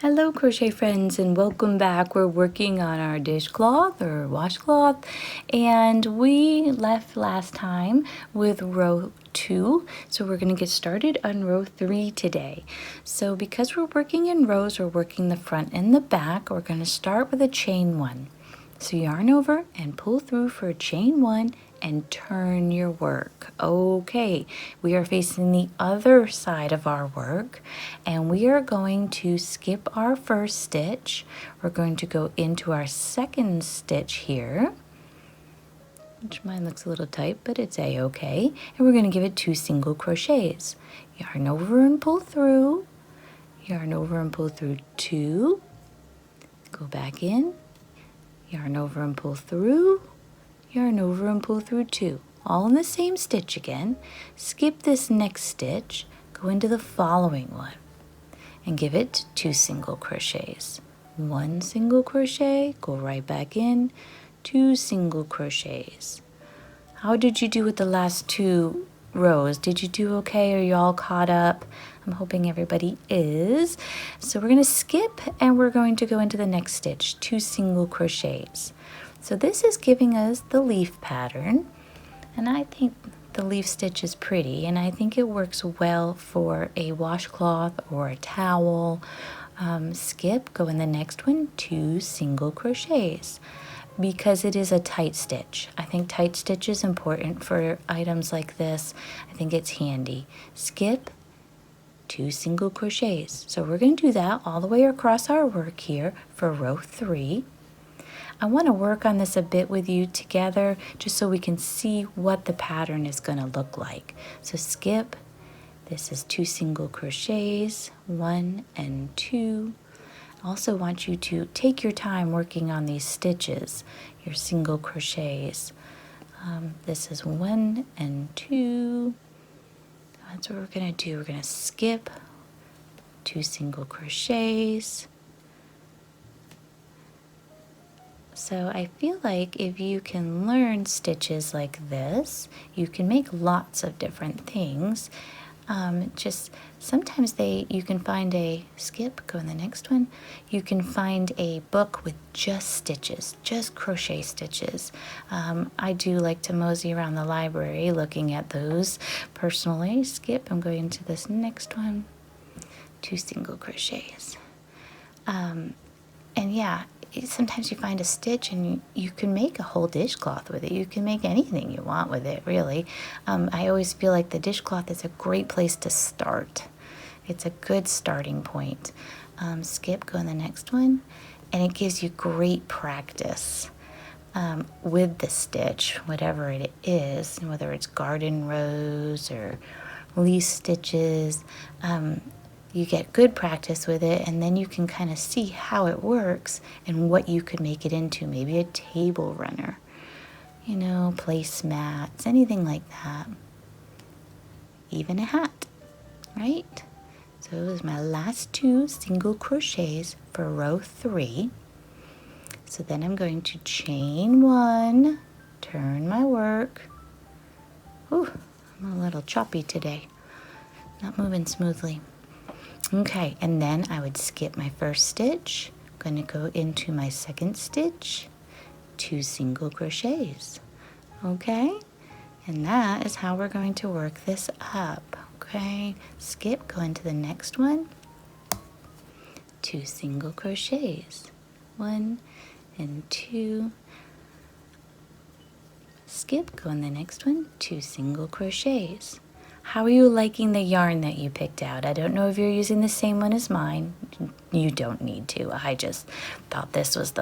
Hello crochet friends and welcome back. We're working on our dishcloth or washcloth, and we left last time with row 2, so we're going to get started on row 3 today. So because we're working in rows, we're working the front and the back. We're going to start with a chain 1. So yarn over and pull through for a chain 1 and turn your work. Okay, we are facing the other side of our work, and we are going to skip our first stitch. We're going to go into our second stitch here, which mine looks a little tight, but it's a-okay. And we're going to give it 2 single crochets. Yarn over and pull through, yarn over and pull through 2, go back in, yarn over and pull through, yarn over and pull through 2, all in the same stitch again. Skip this next stitch, go into the following one and give it 2 single crochets. 1 single crochet, go right back in, 2 single crochets. How did you do with the last 2 rows? Did you do okay? Are you all caught up? I'm hoping everybody is. So we're going to skip and we're going to go into the next stitch, 2 single crochets. So this is giving us the leaf pattern, and I think the leaf stitch is pretty, and I think it works well for a washcloth or a towel. Skip, go in the next one, 2 single crochets, because it is a tight stitch. I think tight stitch is important for items like this. I think it's handy. Skip, 2 single crochets. So we're going to do that all the way across our work here for row 3. I want to work on this a bit with you together just so we can see what the pattern is going to look like. So skip, this is 2 single crochets, 1 and 2. I also want you to take your time working on these stitches, your single crochets. This is 1 and 2. That's what we're going to do. We're going to skip 2 single crochets. So I feel like if you can learn stitches like this, you can make lots of different things. Just sometimes you can find a skip, go in the next one. You can find a book with just stitches, just crochet stitches. I do like to mosey around the library looking at those personally. Skip, I'm going to this next one, 2 single crochets. And yeah, sometimes you find a stitch and you can make a whole dishcloth with it. You can make anything you want with it, really. I always feel like the dishcloth is a great place to start. It's a good starting point. Skip, go in the next one, and it gives you great practice with the stitch, whatever it is, whether it's garden rows or leaf stitches. You get good practice with it, and then you can kind of see how it works and what you could make it into. Maybe a table runner, placemats, anything like that. Even a hat, right? So it was my last 2 single crochets for row 3. So then I'm going to chain 1, turn my work. Ooh, I'm a little choppy today, not moving smoothly. Okay, and then I would skip my first stitch, going to go into my second stitch, 2 single crochets, okay? And that is how we're going to work this up, okay? Skip, go into the next one, 2 single crochets, 1 and 2. Skip, go in the next one, 2 single crochets. How are you liking the yarn that you picked out? I don't know if you're using the same one as mine. You don't need to. I just thought this was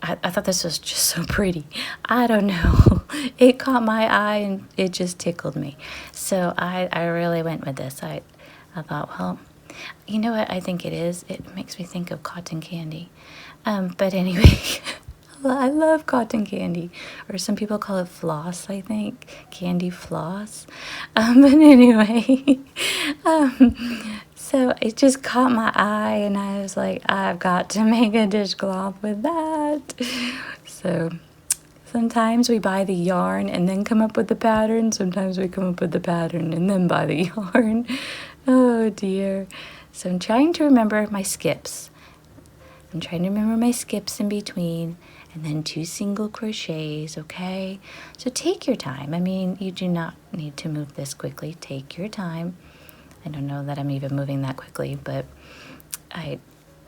I thought this was just so pretty. I don't know. It caught my eye and it just tickled me. So I really went with this. I thought, well, you know what I think it is? It makes me think of cotton candy. But anyway, I love cotton candy, or some people call it floss, I think, candy floss. But anyway, so it just caught my eye, and I was like, I've got to make a dishcloth with that. So sometimes we buy the yarn and then come up with the pattern. Sometimes we come up with the pattern and then buy the yarn. Oh dear. So I'm trying to remember my skips. I'm trying to remember my skips in between, and then 2 single crochets, okay? So take your time. I mean, you do not need to move this quickly. Take your time. I don't know that I'm even moving that quickly, but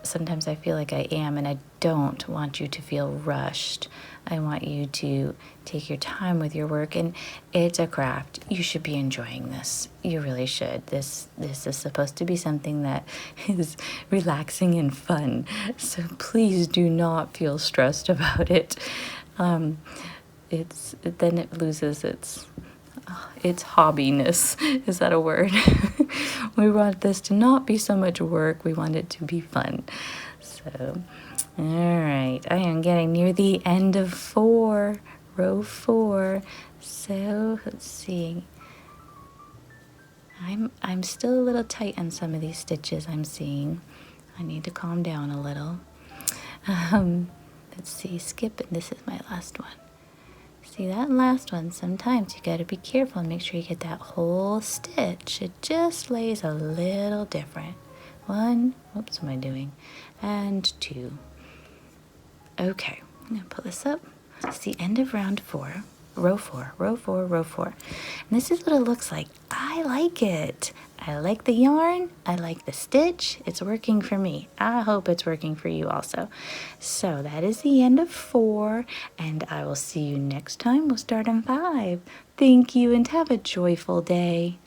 sometimes I feel like I am, and I don't want you to feel rushed. I want you to take your time with your work, and it's a craft. You should be enjoying this. You really should. This is supposed to be something that is relaxing and fun. So please do not feel stressed about it. Then it loses its hobbiness. Is that a word? We want this to not be so much work. We want it to be fun. So, all right. I am getting near the end of 4, row 4. So let's see. I'm still a little tight on some of these stitches I'm seeing. I need to calm down a little. Let's see. Skip, and this is my last one. See that last one, sometimes you gotta be careful and make sure you get that whole stitch. It just lays a little different. 1, whoops, what am I doing? And 2. Okay, I'm gonna pull this up. It's the end of round 4, row 4, row 4, row 4. And this is what it looks like. I like it. I like the yarn. I like the stitch. It's working for me. I hope it's working for you also. So that is the end of 4, and I will see you next time. We'll start on 5. Thank you, and have a joyful day.